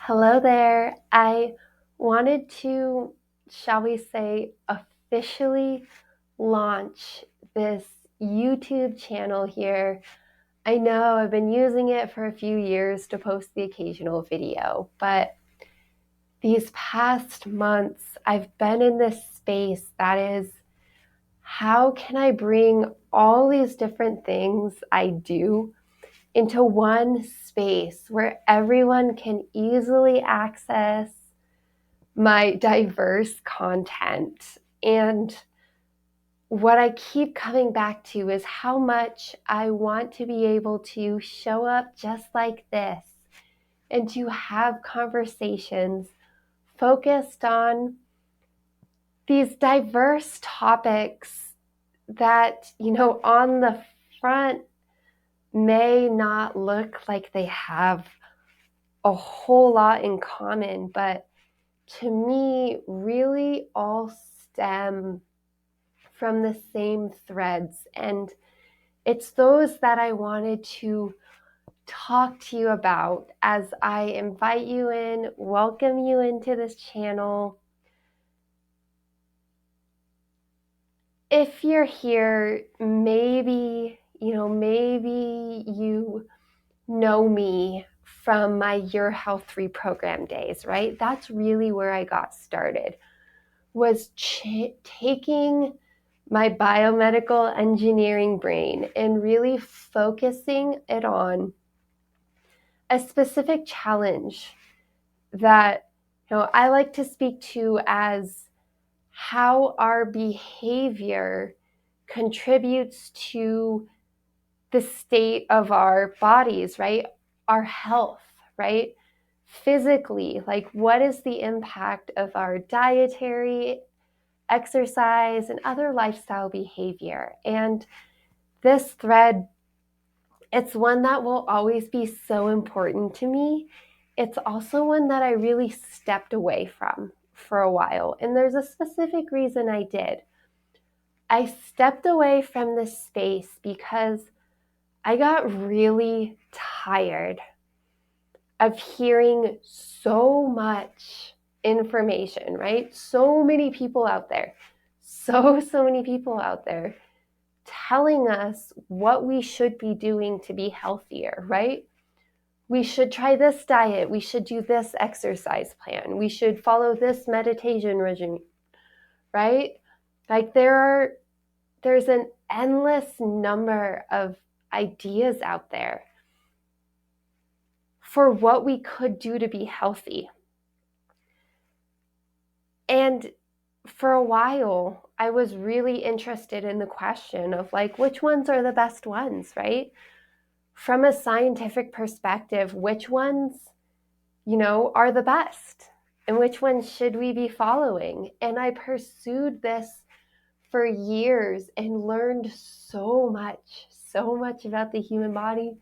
Hello there. I wanted to, shall we say, officially launch this YouTube channel here. I know I've been using it for a few years to post the occasional video, but these past months I've been in this space that is, how can I bring all these different things I do into one space where everyone can easily access my diverse content? And what I keep coming back to is how much I want to be able to show up just like this and to have conversations focused on these diverse topics that, on the front may not look like they have a whole lot in common, but to me, really all stem from the same threads. And it's those that I wanted to talk to you about as I invite you in, welcome you into this channel. If you're here, maybe you know me from my Your Health 3 program days, right? That's really where I got started, was taking my biomedical engineering brain and really focusing it on a specific challenge that I like to speak to as how our behavior contributes to the state of our bodies, right? Our health, right? Physically, like what is the impact of our dietary, exercise, and other lifestyle behavior? And this thread, it's one that will always be so important to me. It's also one that I really stepped away from for a while. And there's a specific reason I did. I stepped away from this space because I got really tired of hearing so much information, right? So many people out there, so many people out there telling us what we should be doing to be healthier, right? We should try this diet. We should do this exercise plan. We should follow this meditation regime, right? Like there's an endless number of ideas out there for what we could do to be healthy. And for a while, I was really interested in the question of like, which ones are the best ones, right? From a scientific perspective, which ones, are the best and which ones should we be following? And I pursued this for years and learned so much about the human body,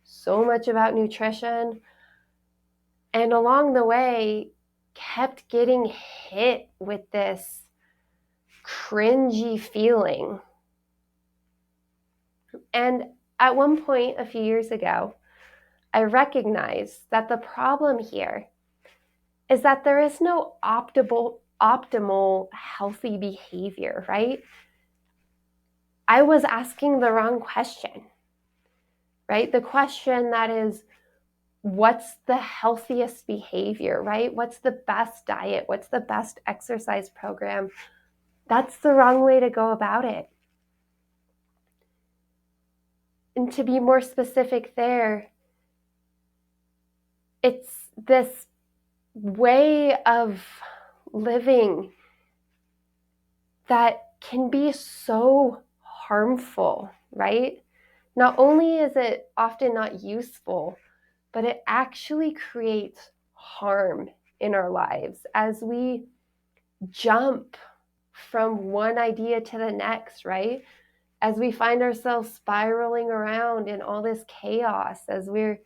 so much about nutrition. And along the way, kept getting hit with this cringy feeling. And at one point a few years ago, I recognized that the problem here is that there is no optimal healthy behavior, right? I was asking the wrong question, right? The question that is, what's the healthiest behavior, right? What's the best diet? What's the best exercise program? That's the wrong way to go about it. And to be more specific there, it's this way of living that can be so harmful, right? Not only is it often not useful, but it actually creates harm in our lives as we jump from one idea to the next, right? As we find ourselves spiraling around in all this chaos, as we're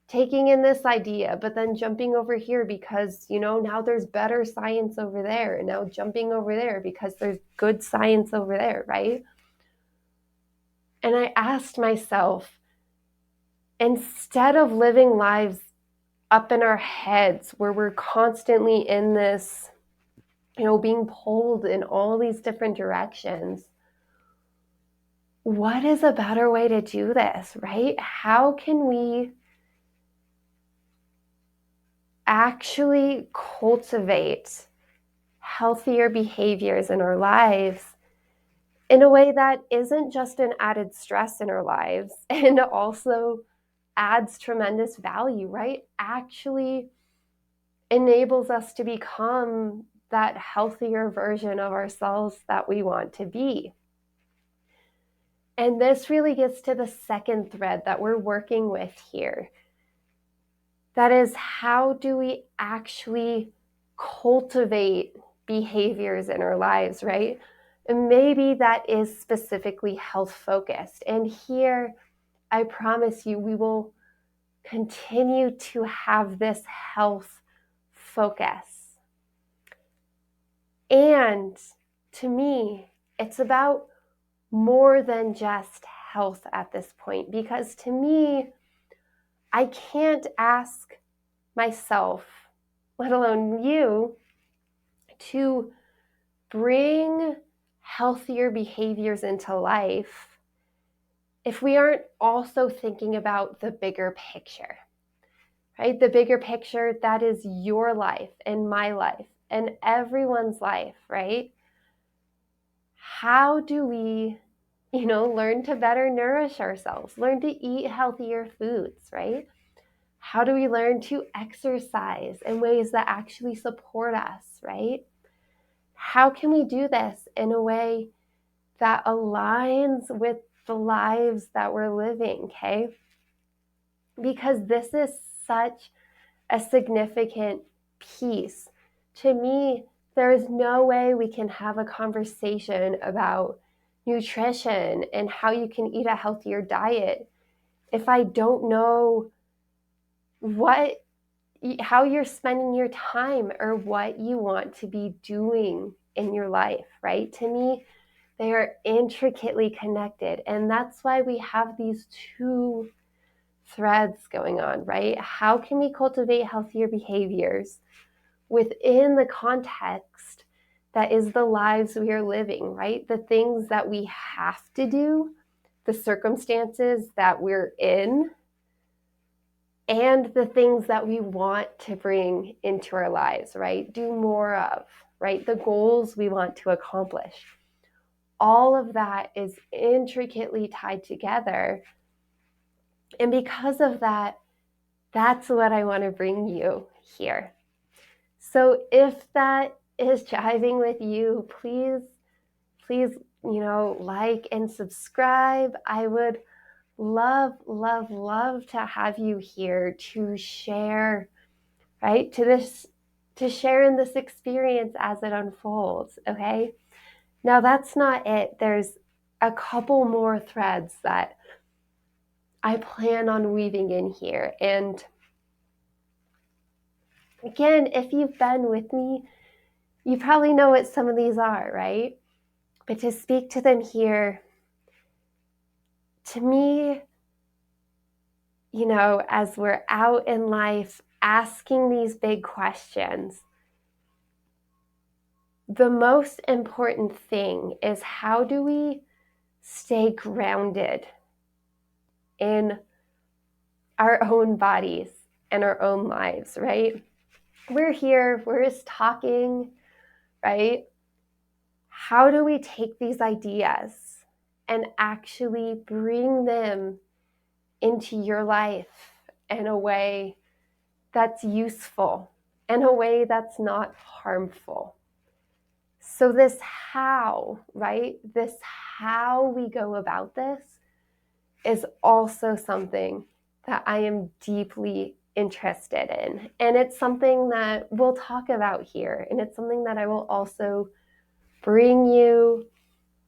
taking in this idea, but then jumping over here because, now there's better science over there, and now jumping over there because there's good science over there, right? And I asked myself, instead of living lives up in our heads where we're constantly in this, being pulled in all these different directions. What is a better way to do this, right? How can we actually cultivate healthier behaviors in our lives in a way that isn't just an added stress in our lives and also adds tremendous value, right? Actually enables us to become that healthier version of ourselves that we want to be. And this really gets to the second thread that we're working with here. That is, how do we actually cultivate behaviors in our lives, right? And maybe that is specifically health focused. And here, I promise you, we will continue to have this health focus. And to me, it's about more than just health at this point, because to me, I can't ask myself, let alone you, to bring healthier behaviors into life if we aren't also thinking about the bigger picture, right? The bigger picture that is your life and my life and everyone's life, right? How do we, learn to better nourish ourselves, learn to eat healthier foods, right? How do we learn to exercise in ways that actually support us, right? How can we do this in a way that aligns with the lives that we're living, okay? Because this is such a significant piece. To me, there is no way we can have a conversation about nutrition and how you can eat a healthier diet if I don't know how you're spending your time or what you want to be doing in your life, right? To me, they are intricately connected. And that's why we have these two threads going on, right? How can we cultivate healthier behaviors within the context that is the lives we are living, right? The things that we have to do, the circumstances that we're in, and the things that we want to bring into our lives, right? Do more of, right? The goals we want to accomplish. All of that is intricately tied together. And because of that, that's what I want to bring you here. So if that is jiving with you, please, like and subscribe. I would love, love, love to have you here to share, right? To share in this experience as it unfolds, okay? Now that's not it. There's a couple more threads that I plan on weaving in here. And again, if you've been with me, you probably know what some of these are, right? But to speak to them here, to me, as we're out in life asking these big questions, the most important thing is, how do we stay grounded in our own bodies and our own lives, right? We're here, we're just talking, right? How do we take these ideas and actually bring them into your life in a way that's useful, in a way that's not harmful? So this how, right? This how we go about this is also something that I am deeply interested in. And it's something that we'll talk about here. And it's something that I will also bring you,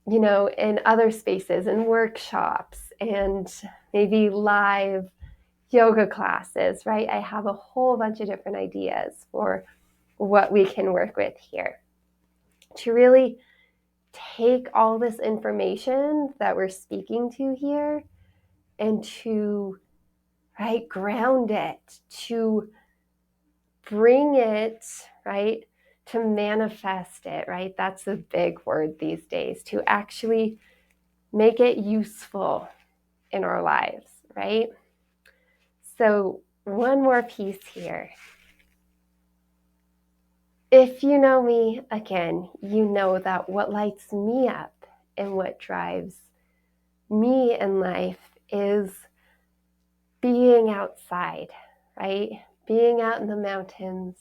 in other spaces and workshops and maybe live yoga classes, right? I have a whole bunch of different ideas for what we can work with here to really take all this information that we're speaking to here and to, right, ground it, to bring it, right, to manifest it, right? That's a big word these days, to actually make it useful in our lives, right? So one more piece here. If you know me, again, you know that what lights me up and what drives me in life is being outside, right? Being out in the mountains,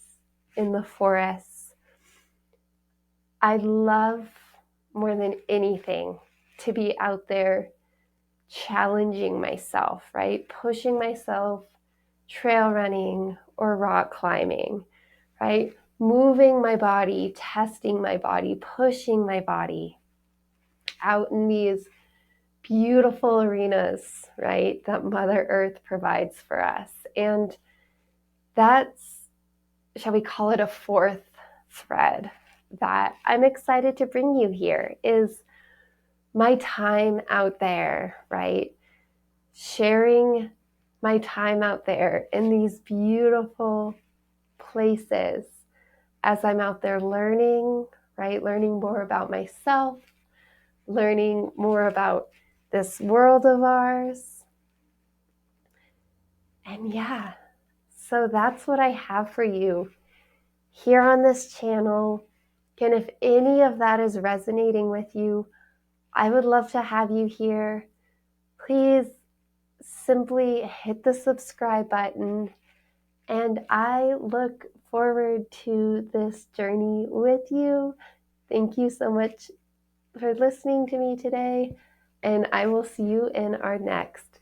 in the forests. I love more than anything to be out there challenging myself, right? Pushing myself, trail running or rock climbing, right? Moving my body, testing my body, pushing my body out in these beautiful arenas, right? That Mother Earth provides for us. And that's, shall we call it, a fourth thread that I'm excited to bring you here is my time out there, right? Sharing my time out there in these beautiful places as I'm out there learning, right? Learning more about myself, learning more about this world of ours. And yeah, so that's what I have for you here on this channel. And if any of that is resonating with you, I would love to have you here. Please simply hit the subscribe button. And I look forward to this journey with you. Thank you so much for listening to me today. And I will see you in our next